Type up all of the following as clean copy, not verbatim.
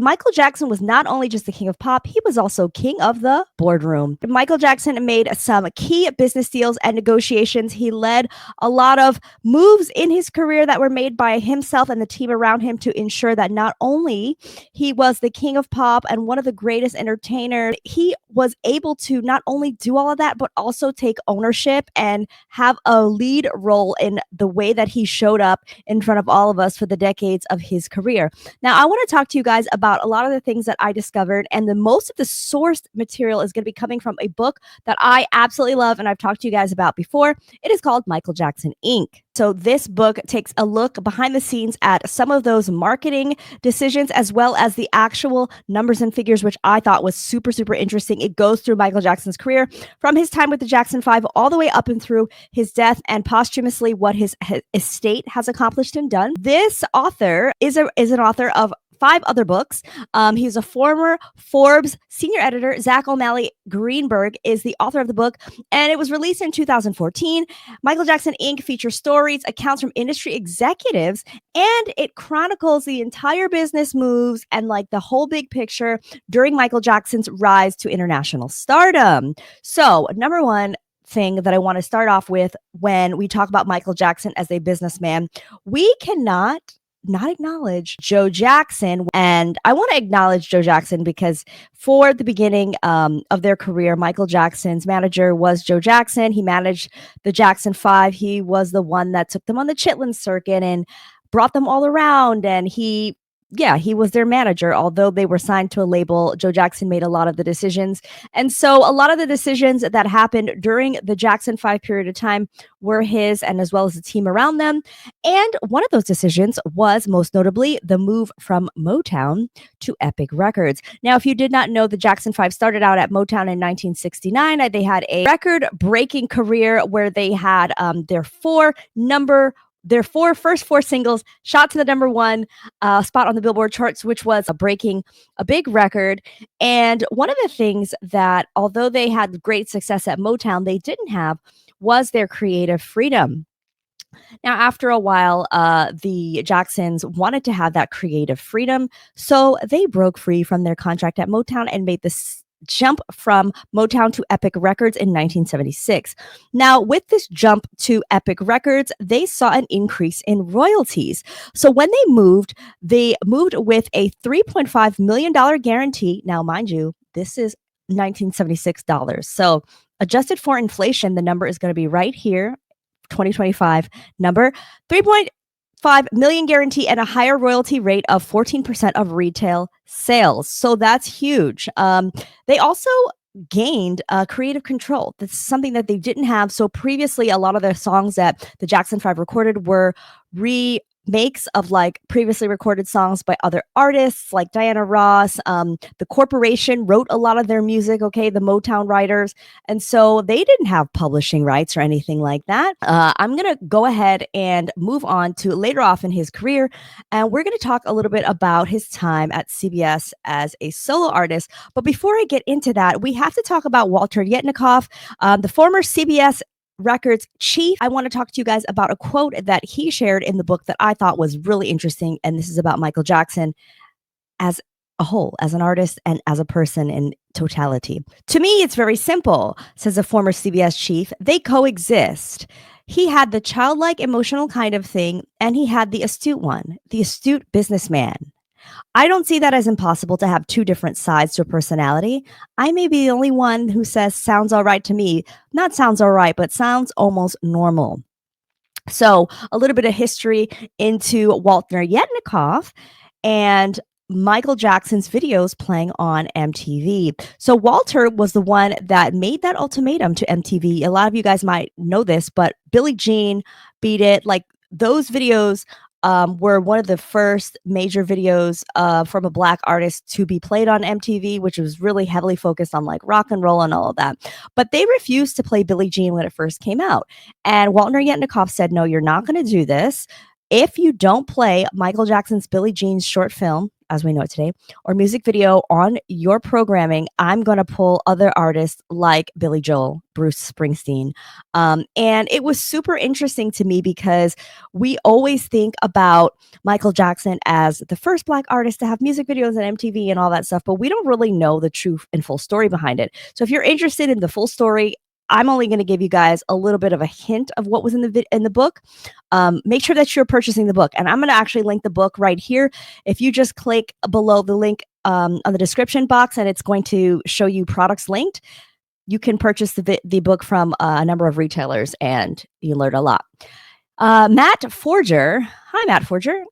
Michael Jackson was not only just the king of pop, he was also king of the boardroom. Michael Jackson made some key business deals and negotiations. He led a lot of moves in his career that were made by himself and the team around him to ensure that not only he was the king of pop and one of the greatest entertainers, he was able to not only do all of that, but also take ownership and have a lead role in the way that he showed up in front of all of us for the decades of his career. Now, I want to talk to you guys about a lot of the things that I discovered, and the most of the sourced material is going to be coming from a book that I absolutely love and I've talked to you guys about before. It is called Michael Jackson Inc. So this book takes a look behind the scenes at some of those marketing decisions as well as the actual numbers and figures, which I thought was super, super interesting. It goes through Michael Jackson's career from his time with the Jackson 5 all the way up and through his death and posthumously what his estate has accomplished and done. This author is an author of 5 other books. He's a former Forbes senior editor. Zach O'Malley Greenberg is the author of the book, and it was released in 2014. Michael Jackson Inc. features stories, accounts from industry executives, and it chronicles the entire business moves and like the whole big picture during Michael Jackson's rise to international stardom. So, number one thing that I want to start off with when we talk about Michael Jackson as a businessman, we cannot not acknowledge Joe Jackson. And I want to acknowledge Joe Jackson because for the beginning of their career, Michael Jackson's manager was Joe Jackson. He managed the Jackson 5. He was the one that took them on the Chitlin circuit and brought them all around. And he was their manager. Although they were signed to a label, Joe Jackson made a lot of the decisions. And so a lot of the decisions that happened during the Jackson 5 period of time were his, and as well as the team around them. And one of those decisions was most notably the move from Motown to Epic Records. Now, if you did not know, the Jackson 5 started out at Motown in 1969. They had a record-breaking career where they had their first four singles shot to the number one spot on the Billboard charts, which was breaking a big record. And one of the things that, although they had great success at Motown, they didn't have was their creative freedom. Now, after a while, the Jacksons wanted to have that creative freedom, so they broke free from their contract at Motown and made this jump from Motown to Epic Records in 1976. Now, with this jump to Epic Records, they saw an increase in royalties. So when they moved with a $3.5 million guarantee. Now, mind you, this is 1976 dollars. So adjusted for inflation, the number is going to be right here, 2025 number, 3.5 million guarantee and a higher royalty rate of 14% of retail sales. So that's huge. They also gained creative control. That's something that they didn't have. So previously, a lot of the songs that the Jackson 5 recorded were remakes of like previously recorded songs by other artists like Diana Ross. The corporation wrote a lot of their music, the Motown writers. And so they didn't have publishing rights or anything like that. I'm going to go ahead and move on to later off in his career. And we're going to talk a little bit about his time at CBS as a solo artist. But before I get into that, we have to talk about Walter Yetnikoff, the former CBS Records chief. I want to talk to you guys about a quote that he shared in the book that I thought was really interesting. And this is about Michael Jackson as a whole, as an artist and as a person in totality. To me, it's very simple, says a former CBS chief. They coexist. He had the childlike emotional kind of thing, and he had the astute one, the astute businessman. I don't see that as impossible to have two different sides to a personality. I may be the only one who says sounds all right to me. Not sounds all right, but sounds almost normal. So a little bit of history into Walter Yetnikoff and Michael Jackson's videos playing on MTV. So Walter was the one that made that ultimatum to MTV. A lot of you guys might know this, but Billie Jean, Beat It, like those videos were one of the first major videos from a Black artist to be played on MTV, which was really heavily focused on like rock and roll and all of that. But they refused to play Billie Jean when it first came out. And Walter Yetnikoff said, no, you're not going to do this. If you don't play Michael Jackson's Billie Jean's short film, as we know it today, or music video on your programming, I'm going to pull other artists like Billy Joel, Bruce Springsteen. And it was super interesting to me because we always think about Michael Jackson as the first Black artist to have music videos on MTV and all that stuff, but we don't really know the true and full story behind it. So if you're interested in the full story, I'm only going to give you guys a little bit of a hint of what was in the book. Make sure that you're purchasing the book, and I'm going to actually link the book right here. If you just click below the link on the description box, and it's going to show you products linked, you can purchase the book from a number of retailers, and you learn a lot. Matt Forger. Hi, Matt Forger.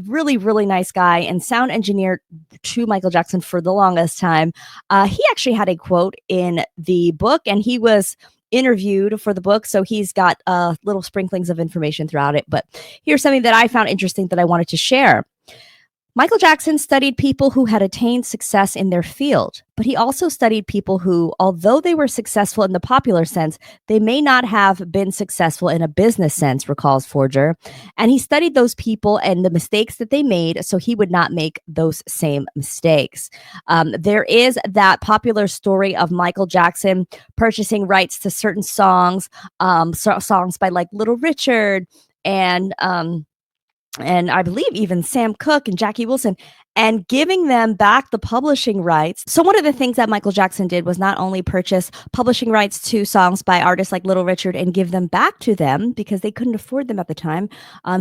Really, really nice guy and sound engineer to Michael Jackson for the longest time. He actually had a quote in the book, and he was interviewed for the book, so he's got little sprinklings of information throughout it. But here's something that I found interesting that I wanted to share. Michael Jackson studied people who had attained success in their field, but he also studied people who, although they were successful in the popular sense, they may not have been successful in a business sense, recalls Forger. And he studied those people and the mistakes that they made so he would not make those same mistakes. There is that popular story of Michael Jackson purchasing rights to certain songs, songs by like Little Richard and I believe even Sam Cooke and Jackie Wilson, and giving them back the publishing rights. So one of the things that Michael Jackson did was not only purchase publishing rights to songs by artists like Little Richard and give them back to them because they couldn't afford them at the time.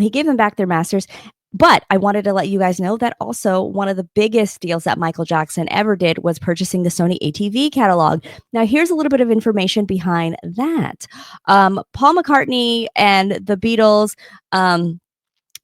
He gave them back their masters. But I wanted to let you guys know that also one of the biggest deals that Michael Jackson ever did was purchasing the Sony ATV catalog. Now, here's a little bit of information behind that. Paul McCartney and the Beatles,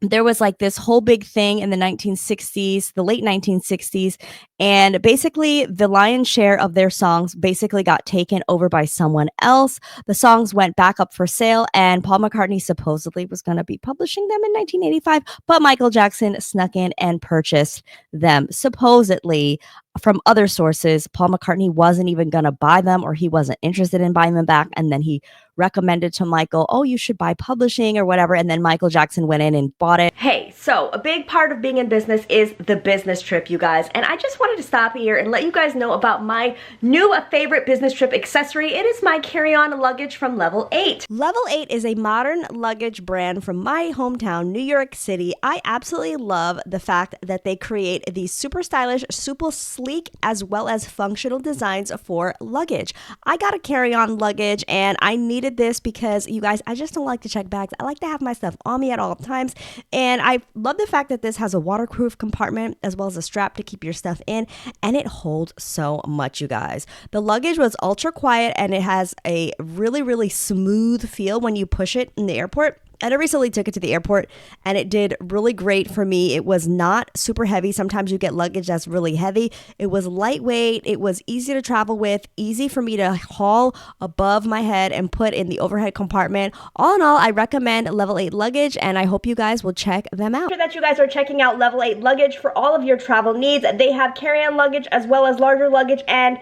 there was like this whole big thing in the 1960s, the late 1960s, and basically the lion's share of their songs basically got taken over by someone else. The songs went back up for sale, and Paul McCartney supposedly was going to be publishing them in 1985, but Michael Jackson snuck in and purchased them. Supposedly, from other sources, Paul McCartney wasn't even going to buy them, or he wasn't interested in buying them back, and then he recommended to Michael, oh, you should buy publishing or whatever, and then Michael Jackson went in and bought it. Hey, so a big part of being in business is the business trip, you guys, and I just wanted to stop here and let you guys know about my new favorite business trip accessory. It is my carry-on luggage from Level 8. Level 8 is a modern luggage brand from my hometown, New York City. I absolutely love the fact that they create these super stylish, super sleek, as well as functional designs for luggage. I got a carry-on luggage, and I needed this because, you guys, I just don't like to check bags. I like to have my stuff on me at all times, and I love the fact that this has a waterproof compartment as well as a strap to keep your stuff in, and it holds so much, you guys. The luggage was ultra quiet, and it has a really, really smooth feel when you push it in the airport. And I recently took it to the airport, and it did really great for me. It was not super heavy. Sometimes you get luggage that's really heavy. It was lightweight. It was easy to travel with, easy for me to haul above my head and put in the overhead compartment. All in all, I recommend Level 8 Luggage, and I hope you guys will check them out. Make sure that you guys are checking out Level 8 Luggage for all of your travel needs. They have carry-on luggage as well as larger luggage and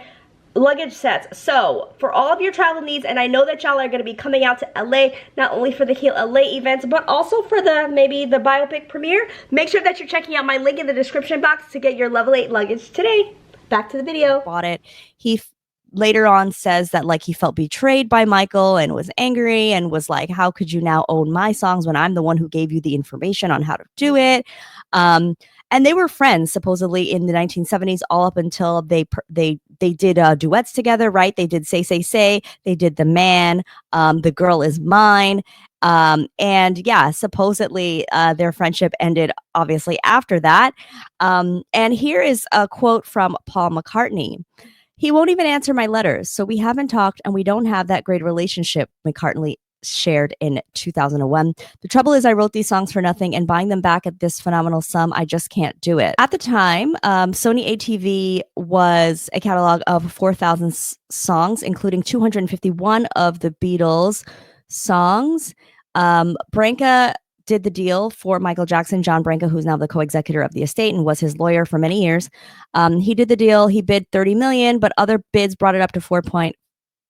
luggage sets. So for all of your travel needs, and I know that y'all are going to be coming out to LA, not only for the Heal LA events, but also for maybe the biopic premiere, make sure that you're checking out my link in the description box to get your Level 8 luggage today. Back to the video. Bought it. He later on says that like he felt betrayed by Michael and was angry and was like, how could you now own my songs when I'm the one who gave you the information on how to do it? And they were friends supposedly in the 1970s, all up until they did duets together, right? They did Say, Say, Say. They did The Man, The Girl Is Mine. And yeah, supposedly their friendship ended obviously after that. And here is a quote from Paul McCartney. He won't even answer my letters, so we haven't talked and we don't have that great relationship, McCartney shared in 2001. The trouble is I wrote these songs for nothing, and buying them back at this phenomenal sum, I just can't do it. At the time, Sony ATV was a catalog of 4,000 songs, including 251 of the Beatles songs. Branca did the deal for Michael Jackson. John Branca, who's now the co-executor of the estate and was his lawyer for many years. He did the deal. He bid $30 million, but other bids brought it up to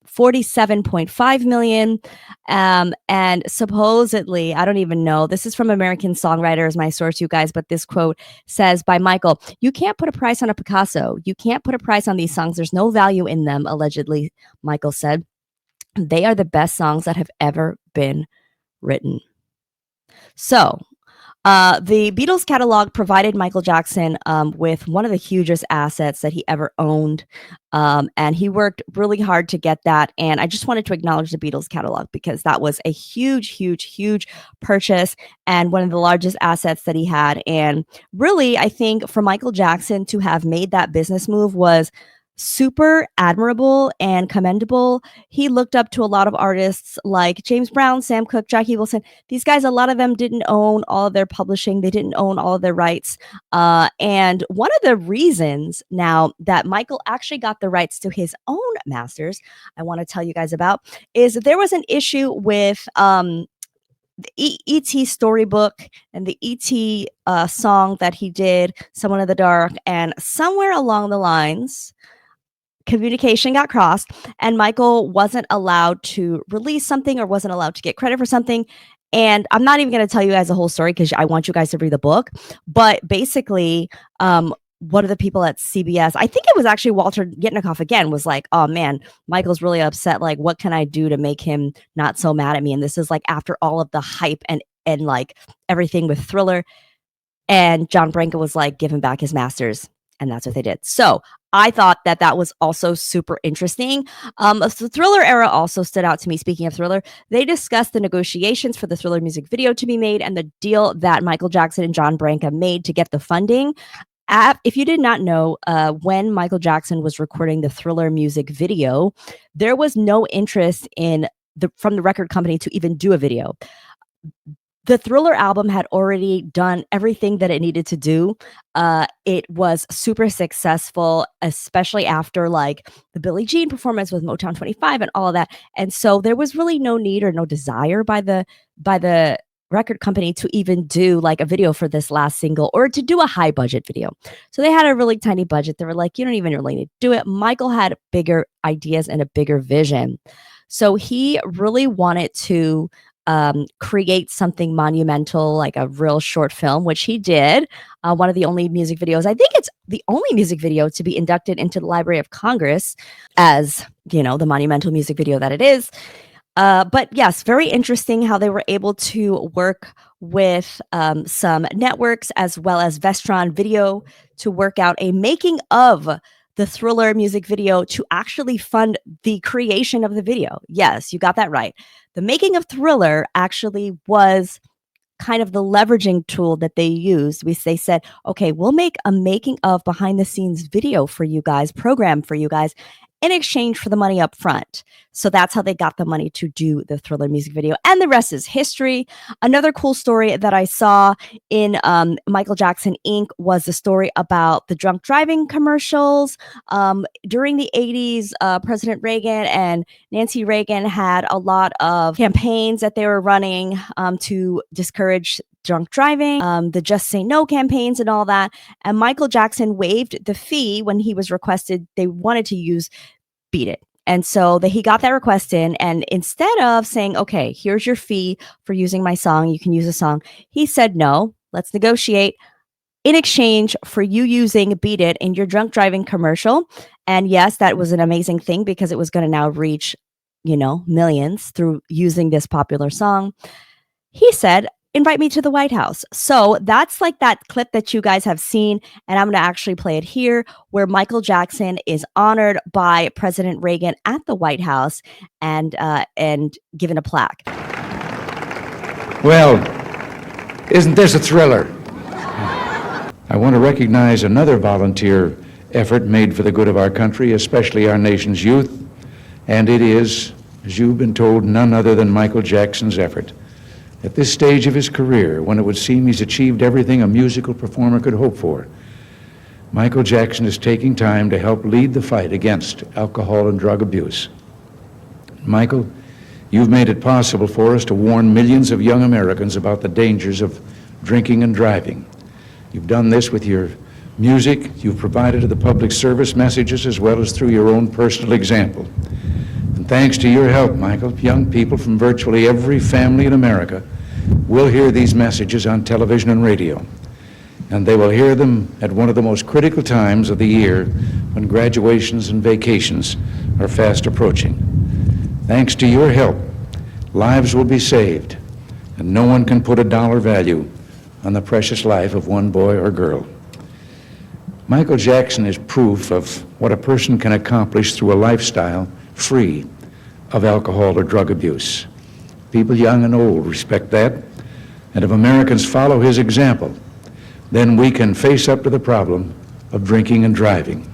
$47.5 million. And supposedly, I don't even know, this is from American Songwriter, is my source, you guys, but this quote says by Michael, "You can't put a price on a Picasso. You can't put a price on these songs. There's no value in them," allegedly, Michael said. "They are the best songs that have ever been written." So, the Beatles catalog provided Michael Jackson with one of the hugest assets that he ever owned. And he worked really hard to get that. And I just wanted to acknowledge the Beatles catalog because that was a huge, huge, huge purchase and one of the largest assets that he had. And really, I think for Michael Jackson to have made that business move was super admirable and commendable. He looked up to a lot of artists like James Brown, Sam Cooke, Jackie Wilson. These guys, a lot of them didn't own all of their publishing. They didn't own all of their rights. And one of the reasons now that Michael actually got the rights to his own masters, I want to tell you guys about, is there was an issue with the E.T. storybook and the E.T. Song that he did, Someone in the Dark, and somewhere along the lines, communication got crossed and Michael wasn't allowed to release something or wasn't allowed to get credit for something. And I'm not even going to tell you guys the whole story because I want you guys to read the book. But basically, one of the people at CBS, I think it was actually Walter Yitnikoff again, was like, "Oh man, Michael's really upset. Like, what can I do to make him not so mad at me?" And this is like after all of the hype and like everything with Thriller. And John Branca was like, "Give him back his masters." And that's what they did. So I thought that that was also super interesting. The Thriller era also stood out to me. Speaking of Thriller, they discussed the negotiations for the Thriller music video to be made and the deal that Michael Jackson and John Branca made to get the funding. If you did not know, when Michael Jackson was recording the Thriller music video, there was no interest from the record company to even do a video. The Thriller album had already done everything that it needed to do. It was super successful, especially after like the Billie Jean performance with Motown 25 and all of that. And so there was really no need or no desire by the record company to even do like a video for this last single or to do a high budget video. So they had a really tiny budget. They were like, "You don't even really need to do it." Michael had bigger ideas and a bigger vision. So he really wanted to create something monumental, like a real short film, which he did. One of the only music videos, I think it's the only music video to be inducted into the Library of Congress as, you know, the monumental music video that it is. But yes, very interesting how they were able to work with some networks as well as Vestron Video to work out a making of the Thriller music video to actually fund the creation of the video. Yes, you got that right. The making of Thriller actually was kind of the leveraging tool that they used. They said, "Okay, we'll make a making of behind the scenes video for you guys, program for you guys, in exchange for the money up front." So that's how they got the money to do the Thriller music video. And the rest is history. Another cool story that I saw in Michael Jackson Inc. was the story about the drunk driving commercials. During the 80s, President Reagan and Nancy Reagan had a lot of campaigns that they were running to discourage drunk driving, the Just Say No campaigns and all that. And Michael Jackson waived the fee when he was requested. They wanted to use Beat It. And so he got that request in, and instead of saying, "Okay, here's your fee for using my song, you can use a song," he said, "No, let's negotiate in exchange for you using Beat It in your drunk driving commercial." And yes, that was an amazing thing because it was going to now reach, you know, millions through using this popular song. He said, "Invite me to the White House." So that's like that clip that you guys have seen, and I'm going to actually play it here, where Michael Jackson is honored by President Reagan at the White House and given a plaque. "Well, isn't this a thriller?" I want to recognize another volunteer effort made for the good of our country, especially our nation's youth, and it is, as you've been told, none other than Michael Jackson's effort. At this stage of his career, when it would seem he's achieved everything a musical performer could hope for, Michael Jackson is taking time to help lead the fight against alcohol and drug abuse. Michael, you've made it possible for us to warn millions of young Americans about the dangers of drinking and driving. You've done this with your music. You've provided to the public service messages as well as through your own personal example. And thanks to your help, Michael, young people from virtually every family in America will hear these messages on television and radio. And they will hear them at one of the most critical times of the year when graduations and vacations are fast approaching. Thanks to your help, lives will be saved, and no one can put a dollar value on the precious life of one boy or girl. Michael Jackson is proof of what a person can accomplish through a lifestyle free of alcohol or drug abuse. People young and old respect that, and if Americans follow his example, then we can face up to the problem of drinking and driving.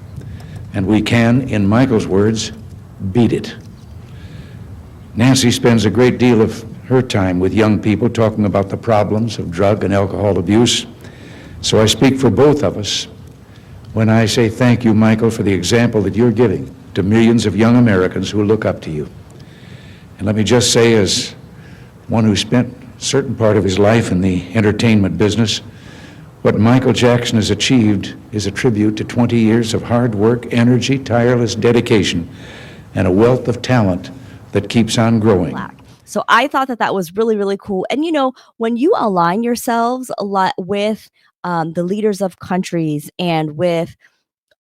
And we can, in Michael's words, beat it. Nancy spends a great deal of her time with young people talking about the problems of drug and alcohol abuse. So I speak for both of us when I say thank you, Michael, for the example that you're giving to millions of young Americans who look up to you. And let me just say, as one who spent a certain part of his life in the entertainment business, what Michael Jackson has achieved is a tribute to 20 years of hard work, energy, tireless dedication, and a wealth of talent that keeps on growing. So I thought that that was really, really cool. And, you know, when you align yourselves a lot with the leaders of countries and with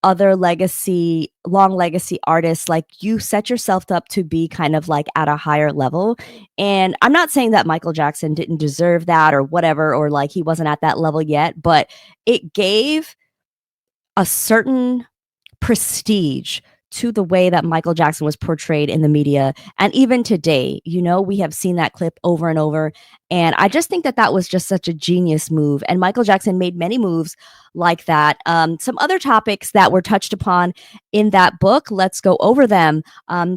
other long legacy artists, like, you set yourself up to be kind of like at a higher level. And I'm not saying that Michael Jackson didn't deserve that or whatever, or like he wasn't at that level yet, but it gave a certain prestige to the way that Michael Jackson was portrayed in the media. And even today, you know, we have seen that clip over and over. And I just think that that was just such a genius move. And Michael Jackson made many moves like that. Some other topics that were touched upon in that book, let's go over them.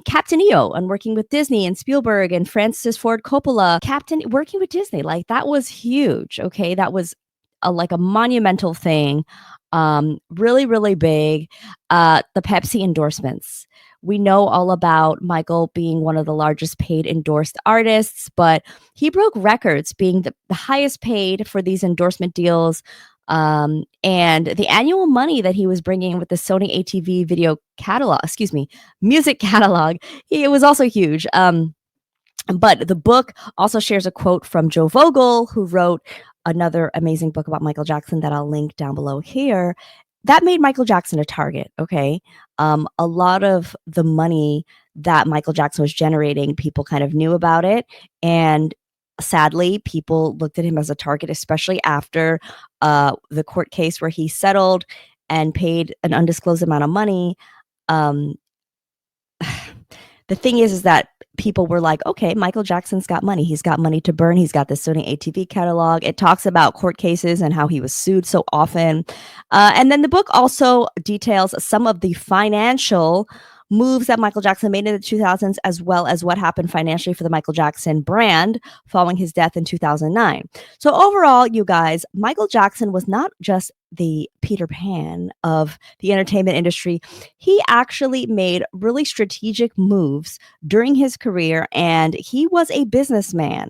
Captain EO and working with Disney and Spielberg and Francis Ford Coppola. Captain working with Disney, like, that was huge. Okay. That was like a monumental thing. Really, really big. The Pepsi endorsements. We know all about Michael being one of the largest paid endorsed artists, but he broke records being the highest paid for these endorsement deals. And the annual money that he was bringing with the Sony ATV music catalog, it was also huge. But the book also shares a quote from Joe Vogel, who wrote another amazing book about Michael Jackson that I'll link down below here, that made Michael Jackson a target. Okay. A lot of the money that Michael Jackson was generating, people kind of knew about it. And sadly, people looked at him as a target, especially after the court case where he settled and paid an undisclosed amount of money. The thing is that people were like, okay, Michael Jackson's got money. He's got money to burn. He's got the Sony ATV catalog. It talks about court cases and how he was sued so often. And then the book also details some of the financial moves that Michael Jackson made in the 2000s, as well as what happened financially for the Michael Jackson brand following his death in 2009. So overall, you guys, Michael Jackson was not just the Peter Pan of the entertainment industry. He actually made really strategic moves during his career, and he was a businessman.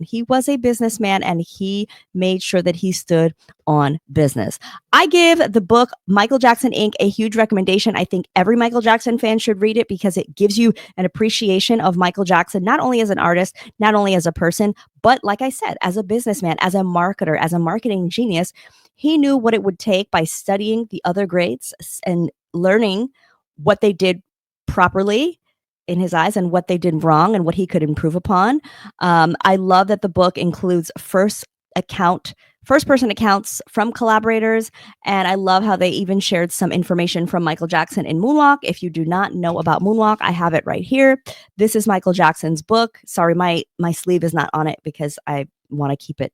And he made sure that he stood on business. I give the book Michael Jackson Inc. a huge recommendation. I think every Michael Jackson fan should read it because it gives you an appreciation of Michael Jackson, not only as an artist, not only as a person, but like I said, as a businessman, as a marketer, as a marketing genius. He knew what it would take by studying the other greats and learning what they did properly in his eyes and what they did wrong and what he could improve upon. I love that the book includes first-person accounts from collaborators, and I love how they even shared some information from Michael Jackson in Moonwalk. If you do not know about Moonwalk, I have it right here. This is Michael Jackson's book. Sorry, my sleeve is not on it because I want to keep it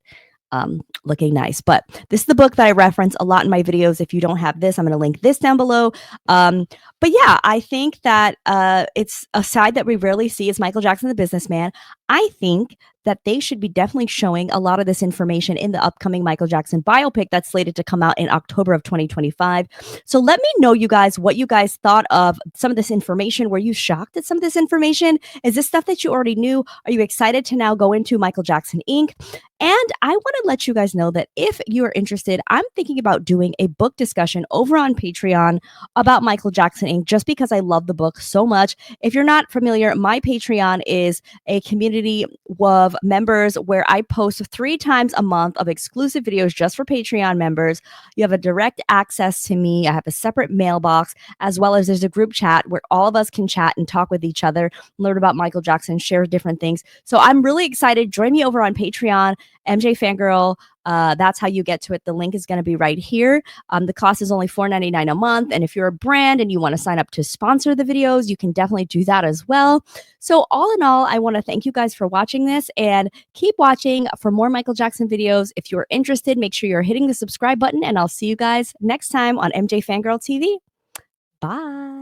looking nice. But this is the book that I reference a lot in my videos. If you don't have this, I'm going to link this down below. But yeah, I think that it's a side that we rarely see is Michael Jackson, the businessman. I think that they should be definitely showing a lot of this information in the upcoming Michael Jackson biopic that's slated to come out in October of 2025. So let me know, you guys, what you guys thought of some of this information. Were you shocked at some of this information? Is this stuff that you already knew? Are you excited to now go into Michael Jackson Inc.? And I want to let you guys know that if you are interested, I'm thinking about doing a book discussion over on Patreon about Michael Jackson Inc., just because I love the book so much. If you're not familiar, my Patreon is a community of members where I post 3 times a month of exclusive videos just for Patreon members. You have a direct access to me. I have a separate mailbox, as well as there's a group chat where all of us can chat and talk with each other, learn about Michael Jackson, share different things. So I'm really excited. Join me over on Patreon, MJ Fangirl. That's how you get to it. The link is going to be right here. The cost is only $4.99 a month. And if you're a brand and you want to sign up to sponsor the videos, you can definitely do that as well. So all in all, I want to thank you guys for watching this and keep watching for more Michael Jackson videos. If you're interested, make sure you're hitting the subscribe button, and I'll see you guys next time on MJ Fangirl TV. Bye.